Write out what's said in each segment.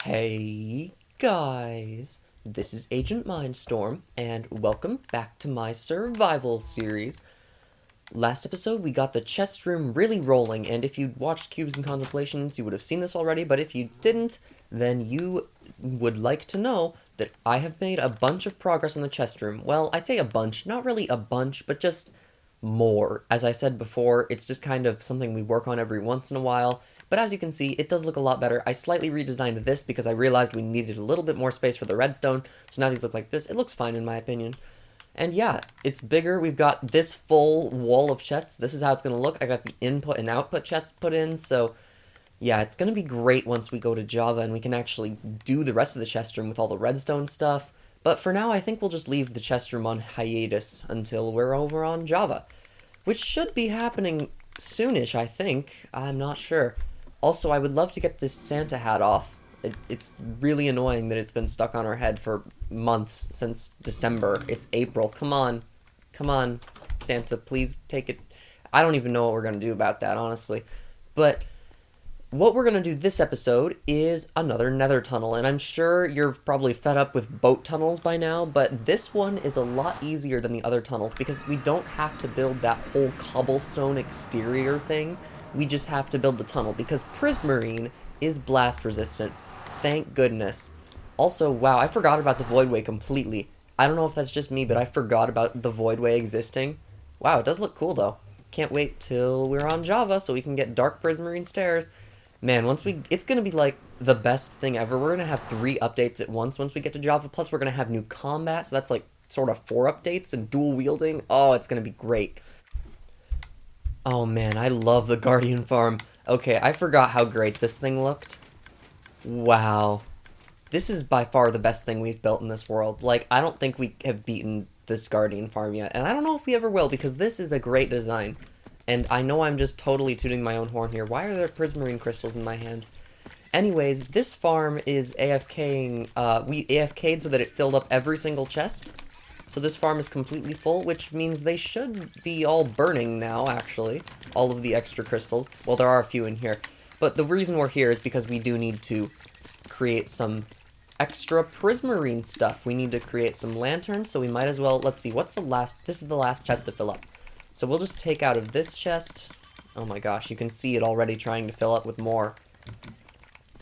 Hey guys, this is AgentMindStorm, and welcome back to my survival series. Last episode, we got the chest room really rolling, and if you watched Cubes and Contemplations, you would have seen this already, but if you didn't, then you would like to know that I have made a bunch of progress on the chest room. Well, I'd say a bunch, not really a bunch, but just more. As I said before, it's just kind of something we work on every once in a while, but as you can see, it does look a lot better. I slightly redesigned this because I realized we needed a little bit more space for the redstone, so now these look like this. It looks fine in my opinion. And yeah, it's bigger. We've got this full wall of chests. This is how it's going to look. I got the input and output chests put in, so yeah, it's going to be great once we go to Java and we can actually do the rest of the chest room with all the redstone stuff. But for now, I think we'll just leave the chest room on hiatus until we're over on Java, which should be happening soonish, I think. I'm not sure. Also, I would love to get this Santa hat off. It's really annoying that it's been stuck on our head for months, since December. It's April. Come on. Come on, Santa, please take it. I don't even know what we're going to do about that, honestly. But what we're going to do this episode is another nether tunnel, and I'm sure you're probably fed up with boat tunnels by now, but this one is a lot easier than the other tunnels because we don't have to build that whole cobblestone exterior thing. We just have to build the tunnel because Prismarine is blast resistant. Thank goodness. Also, wow, I forgot about the voidway completely. I don't know if that's just me, but I forgot about the voidway existing. Wow, it does look cool though. Can't wait till we're on Java so we can get dark Prismarine stairs. Man, it's gonna be like the best thing ever. We're gonna have 3 updates at once we get to Java, plus we're gonna have new combat, so that's like sort of 4 updates and dual wielding. Oh, it's gonna be great. Oh man, I love the Guardian Farm. Okay, I forgot how great this thing looked. Wow. This is by far the best thing we've built in this world. Like, I don't think we have beaten this Guardian Farm yet, and I don't know if we ever will, because this is a great design. And I know I'm just totally tooting my own horn here. Why are there prismarine crystals in my hand? Anyways, this farm is AFKing, we AFK'd so that it filled up every single chest. So this farm is completely full, which means they should be all burning now, actually. All of the extra crystals. Well, there are a few in here. But the reason we're here is because we do need to create some extra prismarine stuff. We need to create some lanterns, so we might as well, let's see, this is the last chest to fill up. So we'll just take out of this chest. Oh my gosh, you can see it already trying to fill up with more.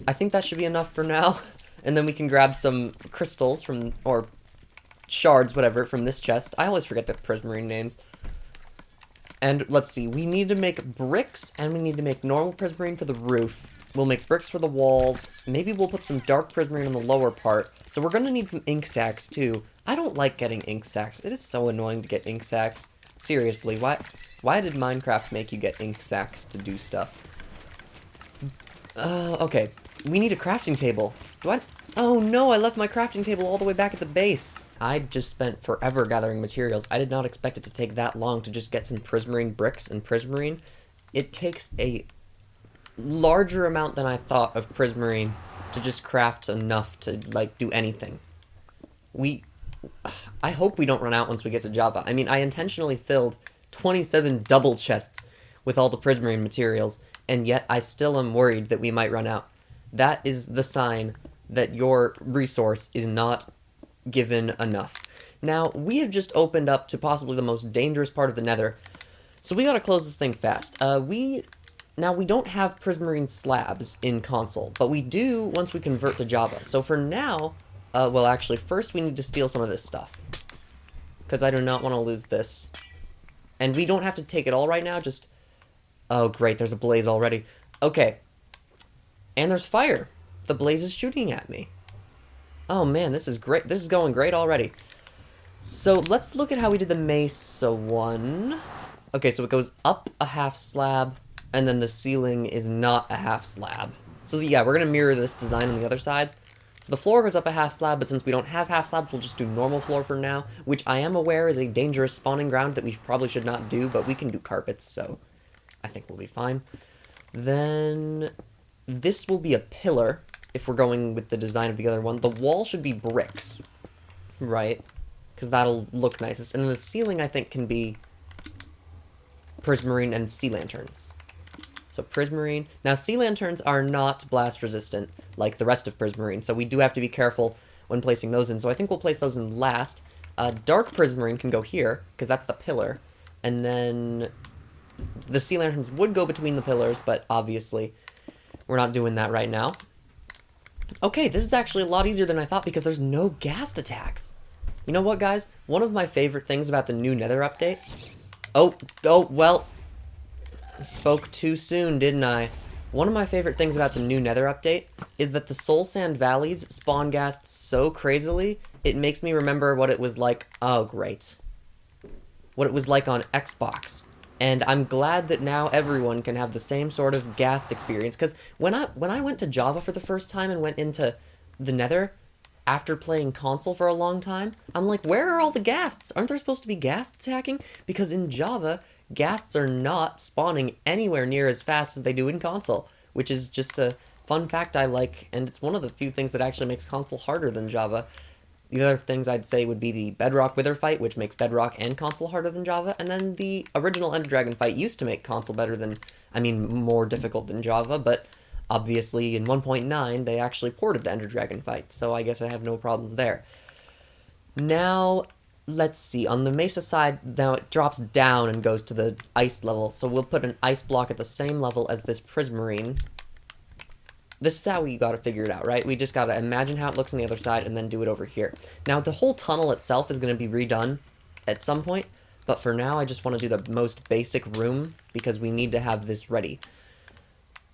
I think that should be enough for now. And then we can grab some crystals or shards, whatever, from this chest. I always forget the prismarine names. And let's see, we need to make bricks, and we need to make normal prismarine for the roof. We'll make bricks for the walls. Maybe we'll put some dark prismarine on the lower part. So we're going to need some ink sacs, too. I don't like getting ink sacs. It is so annoying to get ink sacs. Seriously, why did Minecraft make you get ink sacs to do stuff? Okay. We need a crafting table. Oh no, I left my crafting table all the way back at the base. I just spent forever gathering materials. I did not expect it to take that long to just get some prismarine bricks and prismarine. It takes a larger amount than I thought of prismarine to just craft enough to, like, do anything. I hope we don't run out once we get to Java. I mean, I intentionally filled 27 double chests with all the prismarine materials, and yet I still am worried that we might run out. That is the sign that your resource is not given enough. Now, we have just opened up to possibly the most dangerous part of the nether, so we gotta close this thing fast. We don't have prismarine slabs in console, but we do once we convert to Java. So for now, well, actually, first we need to steal some of this stuff, because I do not want to lose this. And we don't have to take it all right now, just... Oh, great, there's a blaze already. Okay. And there's fire. The blaze is shooting at me. Oh, man, this is great. This is going great already. So, let's look at how we did the mesa one. Okay, so it goes up a half slab, and then the ceiling is not a half slab. So, yeah, we're going to mirror this design on the other side. So the floor goes up a half slab, but since we don't have half slabs, we'll just do normal floor for now, which I am aware is a dangerous spawning ground that we probably should not do, but we can do carpets, so I think we'll be fine. Then this will be a pillar, if we're going with the design of the other one. The wall should be bricks, right? Because that'll look nicest. And then the ceiling, I think, can be prismarine and sea lanterns. So Prismarine. Now, sea lanterns are not blast resistant like the rest of Prismarine, so we do have to be careful when placing those in. So I think we'll place those in last. Dark Prismarine can go here, because that's the pillar. And then the sea lanterns would go between the pillars, but obviously we're not doing that right now. Okay, this is actually a lot easier than I thought because there's no ghast attacks. You know what, guys? One of my favorite things about the new nether update... Oh, well... Spoke too soon, didn't I? One of my favorite things about the new nether update is that the soul sand valleys spawn ghasts so crazily, it makes me remember what it was like... Oh, great. What it was like on Xbox. And I'm glad that now everyone can have the same sort of ghast experience, because when I went to Java for the first time and went into the nether, after playing console for a long time, I'm like, where are all the ghasts? Aren't there supposed to be ghasts attacking? Because in Java, ghasts are not spawning anywhere near as fast as they do in console, which is just a fun fact I like, and it's one of the few things that actually makes console harder than Java. The other things I'd say would be the Bedrock Wither fight, which makes Bedrock and console harder than Java, and then the original Ender Dragon fight used to make console better than, more difficult than Java, but obviously in 1.9 they actually ported the Ender Dragon fight, so I guess I have no problems there. Now, let's see, on the Mesa side, now it drops down and goes to the ice level, so we'll put an ice block at the same level as this Prismarine. This is how we gotta figure it out, right? We just gotta imagine how it looks on the other side and then do it over here. Now, the whole tunnel itself is gonna be redone at some point, but for now I just want to do the most basic room because we need to have this ready.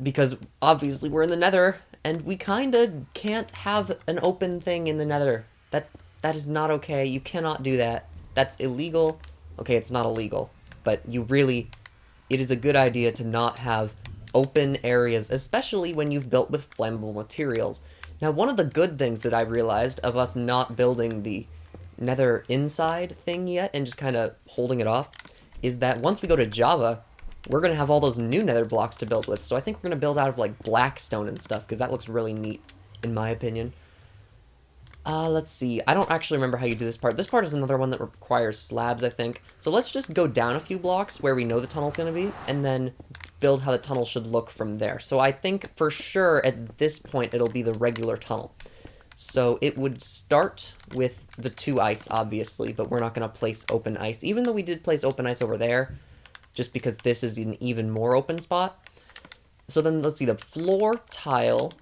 Because obviously we're in the nether, and we kinda can't have an open thing in the nether. That is not okay. You cannot do that. That's illegal. Okay, it's not illegal, but it is a good idea to not have open areas, especially when you've built with flammable materials. Now, one of the good things that I realized of us not building the nether inside thing yet and just kind of holding it off is that once we go to Java, we're going to have all those new nether blocks to build with. So I think we're going to build out of like black stone and stuff because that looks really neat in my opinion. Let's see. I don't actually remember how you do this part. This part is another one that requires slabs, I think. So let's just go down a few blocks where we know the tunnel's going to be, and then build how the tunnel should look from there. So I think for sure at this point it'll be the regular tunnel. So it would start with the 2 ice, obviously, but we're not going to place open ice, even though we did place open ice over there, just because this is an even more open spot. So then let's see, the floor tile...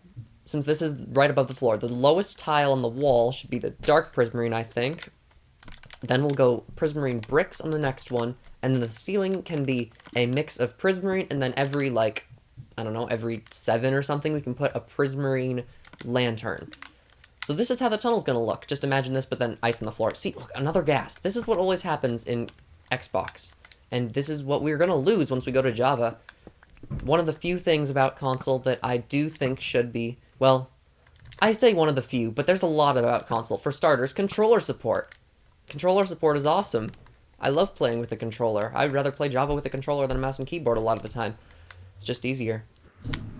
Since this is right above the floor, the lowest tile on the wall should be the dark Prismarine, I think. Then we'll go Prismarine bricks on the next one, and then the ceiling can be a mix of Prismarine, and then every, like, I don't know, every 7 or something, we can put a Prismarine lantern. So this is how the tunnel's gonna look. Just imagine this, but then ice on the floor. See, look, another ghast. This is what always happens in Xbox. And this is what we're gonna lose once we go to Java. One of the few things about console that I do think should be... Well, I say one of the few, but there's a lot about console. For starters, controller support. Controller support is awesome. I love playing with a controller. I'd rather play Java with a controller than a mouse and keyboard a lot of the time. It's just easier.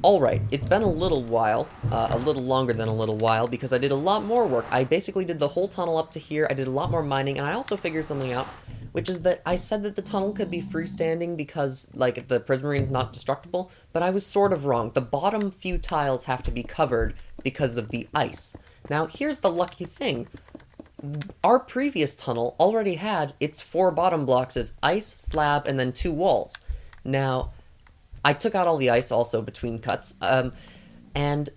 Alright, it's been a little while, a little longer than a little while, because I did a lot more work. I basically did the whole tunnel up to here, I did a lot more mining, and I also figured something out, which is that I said that the tunnel could be freestanding because, like, the Prismarine's not destructible, but I was sort of wrong. The bottom few tiles have to be covered because of the ice. Now, here's the lucky thing. Our previous tunnel already had its 4 bottom blocks as ice, slab, and then 2 walls. Now, I took out all the ice also between cuts, and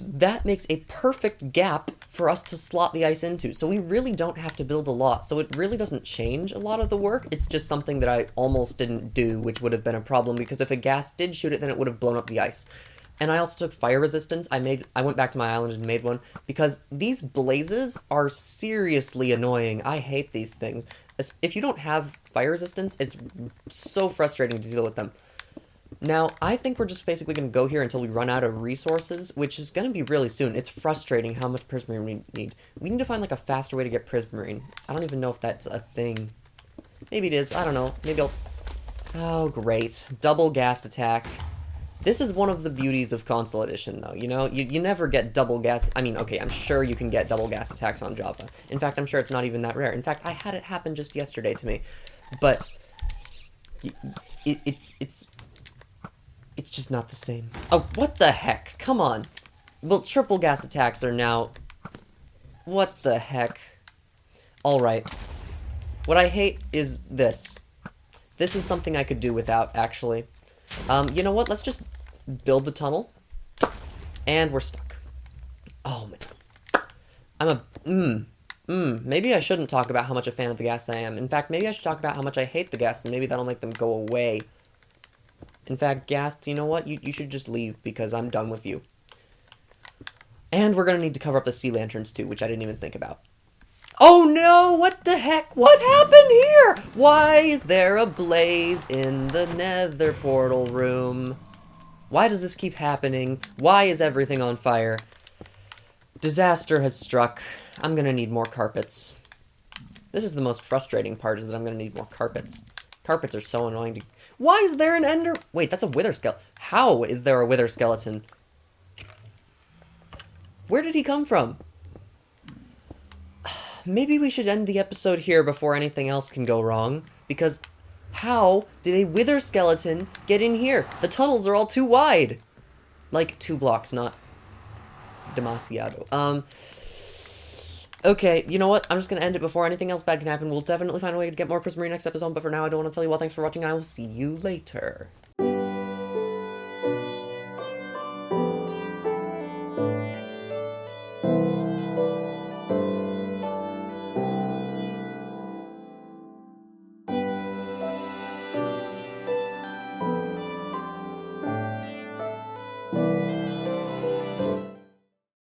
that makes a perfect gap for us to slot the ice into. So we really don't have to build a lot. So it really doesn't change a lot of the work. It's just something that I almost didn't do, which would have been a problem, because if a ghast did shoot it, then it would have blown up the ice. And I also took fire resistance. I went back to my island and made one, because these blazes are seriously annoying. I hate these things. If you don't have fire resistance, it's so frustrating to deal with them. Now, I think we're just basically going to go here until we run out of resources, which is going to be really soon. It's frustrating how much Prismarine we need. We need to find, like, a faster way to get Prismarine. I don't even know if that's a thing. Maybe it is. I don't know. Maybe I'll... Oh, great. Double ghast attack. This is one of the beauties of Console Edition, though. You know, you never get double ghast... I mean, okay, I'm sure you can get double ghast attacks on Java. In fact, I'm sure it's not even that rare. In fact, I had it happen just yesterday to me. But... It's just not the same. Oh, what the heck? Come on. Well, triple ghast attacks are now... What the heck? Alright. What I hate is this. This is something I could do without, actually. You know what? Let's just build the tunnel. And we're stuck. Oh, man. Maybe I shouldn't talk about how much a fan of the ghast I am. In fact, maybe I should talk about how much I hate the ghast, and maybe that'll make them go away. In fact, ghast, you know what? You should just leave, because I'm done with you. And we're gonna need to cover up the sea lanterns, too, which I didn't even think about. Oh no! What the heck? What happened here? Why is there a blaze in the nether portal room? Why does this keep happening? Why is everything on fire? Disaster has struck. I'm gonna need more carpets. This is the most frustrating part, is that I'm gonna need more carpets. Carpets are so annoying to... Why is there an ender... Wait, that's a wither skeleton. How is there a wither skeleton? Where did he come from? Maybe we should end the episode here before anything else can go wrong, because how did a wither skeleton get in here? The tunnels are all too wide. Like 2 blocks, not demasiado. Okay, you know what? I'm just gonna end it before anything else bad can happen. We'll definitely find a way to get more Prismarine next episode, but for now I don't want to tell you all thanks for watching, and I will see you later.